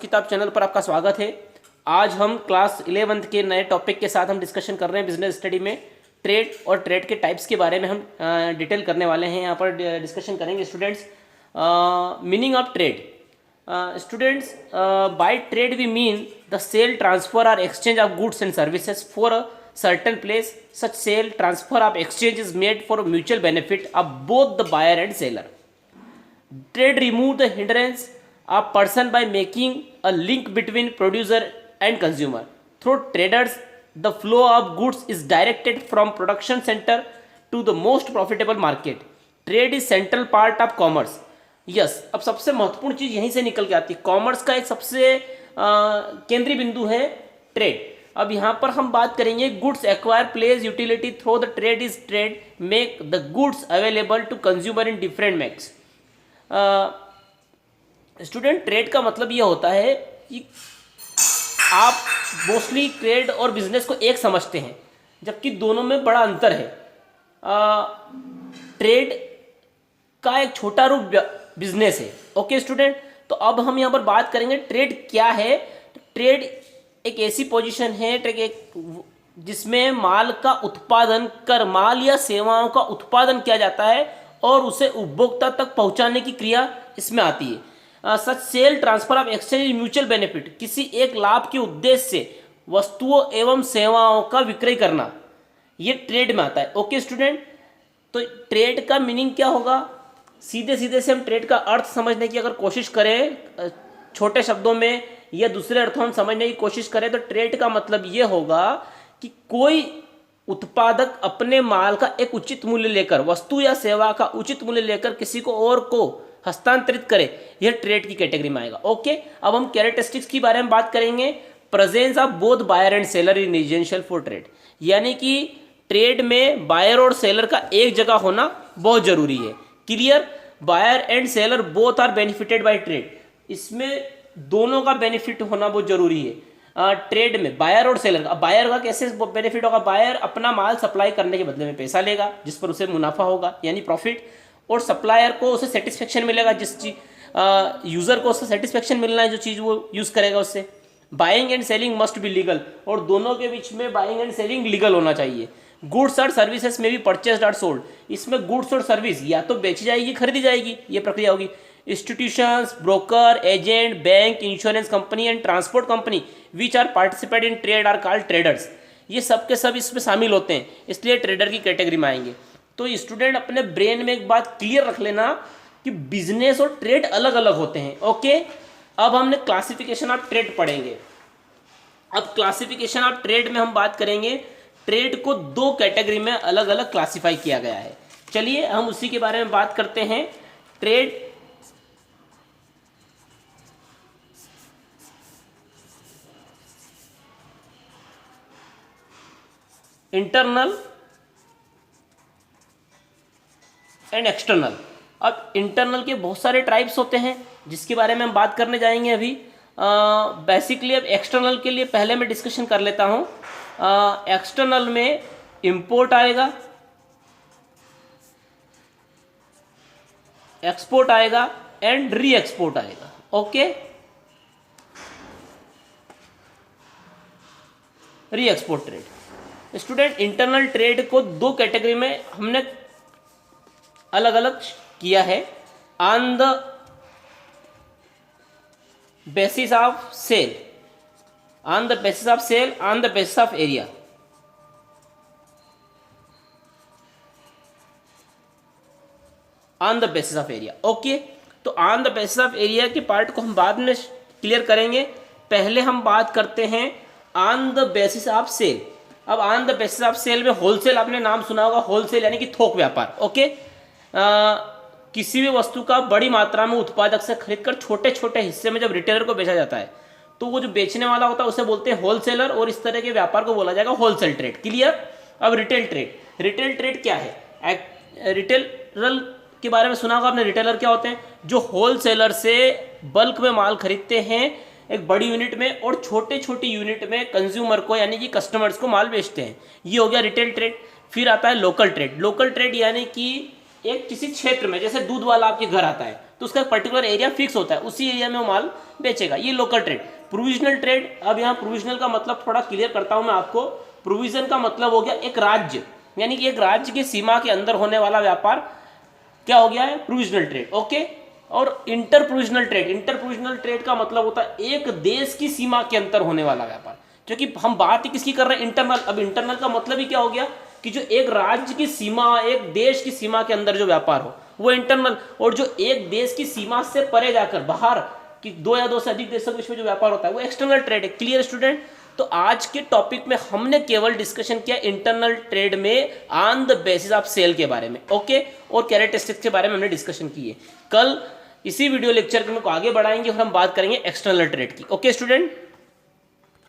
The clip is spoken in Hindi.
किताब चैनल पर आपका स्वागत है। आज हम क्लास 11th के नए टॉपिक के साथ हम डिस्कशन कर रहे हैं। बिजनेस स्टडी में ट्रेड और ट्रेड के टाइप्स के बारे में हम डिटेल करने वाले हैं। यहाँ पर डिस्कशन करेंगे students. Meaning of trade students, by trade we mean the sale, transfer और exchange of goods and services for a certain place. Such sale, transfer of exchange is made for mutual benefit of both the buyer and seller. Trade remove the hindrance of person by making a link between producer and consumer. Through traders, the flow of goods is directed from production center to the most profitable market. Trade is central part of commerce. Yes, अब सबसे महत्वपूर्ण चीज यहीं से निकल के आती है। कॉमर्स का एक सबसे केंद्रीय बिंदु है ट्रेड। अब यहाँ पर हम बात करेंगे goods acquire place utility through the trade is trade make the goods available to consumer in different makes. Student, trade का मतलब ये होता है कि आप मोस्टली ट्रेड और बिजनेस को एक समझते हैं, जबकि दोनों में बड़ा अंतर है। ट्रेड का एक छोटा रूप बिजनेस है। ओके स्टूडेंट, तो अब हम यहाँ पर बात करेंगे ट्रेड क्या है। ट्रेड एक ऐसी पोजीशन है जिसमें माल का उत्पादन कर माल या सेवाओं का उत्पादन किया जाता है और उसे उपभोक्ता तक पहुंचाने की क्रिया इसमें आती है। Such sale, transfer of exchange, mutual benefit, किसी एक लाभ के उद्देश्य से वस्तुओं एवं सेवाओं का विक्रय करना, ये ट्रेड में आता है। ओके स्टूडेंट, तो ट्रेड का मीनिंग क्या होगा? सीधे सीधे से हम ट्रेड का अर्थ समझने की अगर कोशिश करें, छोटे शब्दों में या दूसरे अर्थों में समझने की कोशिश करें, तो ट्रेड का मतलब ये होगा कि कोई उत्पादक अपने माल का एक उचित मूल्य लेकर, वस्तु या सेवा का उचित मूल्य लेकर किसी को और को हस्तांतरित करे, यह ट्रेड की कैटेगरी में आएगा। ओके, अब हम कैरेक्टरिस्टिक्स के बारे में बात करेंगे। Presence of both buyer and seller in essential for trade, यानी कि ट्रेड में बायर और सेलर का एक जगह होना बहुत जरूरी है। Clear? Buyer and seller both are benefited by trade, इसमें दोनों का बेनिफिट होना बहुत जरूरी है। ट्रेड में बायर और सेलर का, बायर का कैसे बेनिफिट होगा? बायर अपना माल सप्लाई करने के बदले में पैसा लेगा, जिस पर उसे मुनाफा होगा यानी प्रॉफिट, और सप्लायर को उसे सेटिस्फेक्शन मिलेगा, जिस चीज यूजर को उससे सेटिस्फेक्शन मिलना है जो चीज वो यूज करेगा उससे। Buying and selling must be legal, और दोनों के बीच में बाइंग एंड सेलिंग लीगल होना चाहिए। गुड्स और सर्विसेज में भी परचेस्ड और सोल्ड, इसमें गुड्स और सर्विस या तो बेची जाएगी खरीदी जाएगी, ये प्रक्रिया होगी। Institutions, broker, agent, bank, insurance company and transport company which are participate in trade are called traders, ये सब के सब इसमें शामिल होते हैं, इसलिए ट्रेडर की कैटेगरी में आएंगे। तो स्टूडेंट अपने ब्रेन में एक बात क्लियर रख लेना कि बिजनेस और ट्रेड अलग अलग होते हैं। ओके, अब हमने क्लासिफिकेशन ऑफ ट्रेड पढ़ेंगे। अब क्लासिफिकेशन ऑफ ट्रेड में हम बात करेंगे, ट्रेड को दो कैटेगरी में अलग अलग क्लासिफाई किया गया है। चलिए हम उसी के बारे में बात करते हैं। Trade internal and external. अब इंटरनल के बहुत सारे टाइप्स होते हैं जिसके बारे में हम बात करने जाएंगे अभी। बेसिकली अब एक्सटर्नल के लिए पहले मैं डिस्कशन कर लेता हूँ। एक्सटर्नल में इंपोर्ट आएगा, एक्सपोर्ट आएगा एंड री एक्सपोर्ट आएगा। Okay, re export trade. Student, internal trade को दो कैटेगरी में हमने अलग अलग किया है। On the basis of sale, on the basis of sale, on the basis of area. On the basis of area. Okay, तो on the basis of area के पार्ट को हम बाद में क्लियर करेंगे। पहले हम बात करते हैं on the basis of sale. अब on the basis of sale में होलसेल, आपने नाम सुना होगा, होलसेल यानी कि थोक व्यापार। ओके, किसी भी वस्तु का बड़ी मात्रा में उत्पादक से खरीदकर छोटे छोटे हिस्से में जब रिटेलर को बेचा जाता है, तो वो जो बेचने वाला होता है उसे बोलते हैं होलसेलर, और इस तरह के व्यापार को बोला जाएगा होलसेल ट्रेड। क्लियर? अब रिटेल ट्रेड। रिटेल ट्रेड क्या है? रिटेलर के बारे में सुना होगा आपने। रिटेलर क्या होते हैं? जो होलसेलर से बल्क में माल खरीदते हैं एक बड़ी यूनिट में, और छोटे छोटे यूनिट में कंज्यूमर को यानी कि कस्टमर्स को माल बेचते हैं। ये हो गया रिटेल ट्रेड। फिर आता है लोकल ट्रेड। लोकल ट्रेड यानी कि एक किसी क्षेत्र में, जैसे दूध वाला आपके घर आता है तो उसका पर्टिकुलर एरिया फिक्स होता है, उसी एरिया में वो माल बेचेगा। ये लोकल ट्रेड। प्रोविजनल ट्रेड, अब यहाँ प्रोविजनल का मतलब थोड़ा क्लियर करता हूँ मैं आपको। प्रोविजन का मतलब हो गया एक राज्य, यानी कि एक राज्य की सीमा के अंदर होने वाला व्यापार क्या हो गया है, प्रोविजनल ट्रेड। ओके। और इंटर प्रोविजनल ट्रेड का मतलब होता है एक देश की सीमा के अंदर होने वाला व्यापार, क्योंकि हम बात ही किसकी कर रहे हैं, इंटरनल। अब इंटरनल का मतलब ही क्या हो गया कि जो एक राज्य की सीमा, एक देश की सीमा के अंदर जो व्यापार हो वो इंटरनल, और जो एक देश की सीमा से परे जाकर बाहर कि दो या दो से अधिक देशों के बीच में जो व्यापार होता है वो एक्सटर्नल ट्रेड है। Clear student? तो आज के टॉपिक में हमने केवल डिस्कशन किया इंटरनल ट्रेड में on the basis of sale के बारे में, ओके, और कैरेक्टरिस्टिक्स के बारे में हमने डिस्कशन की है। कल इसी वीडियो लेक्चर में को आगे बढ़ाएंगे और हम बात करेंगे एक्सटर्नल ट्रेड की। Okay student?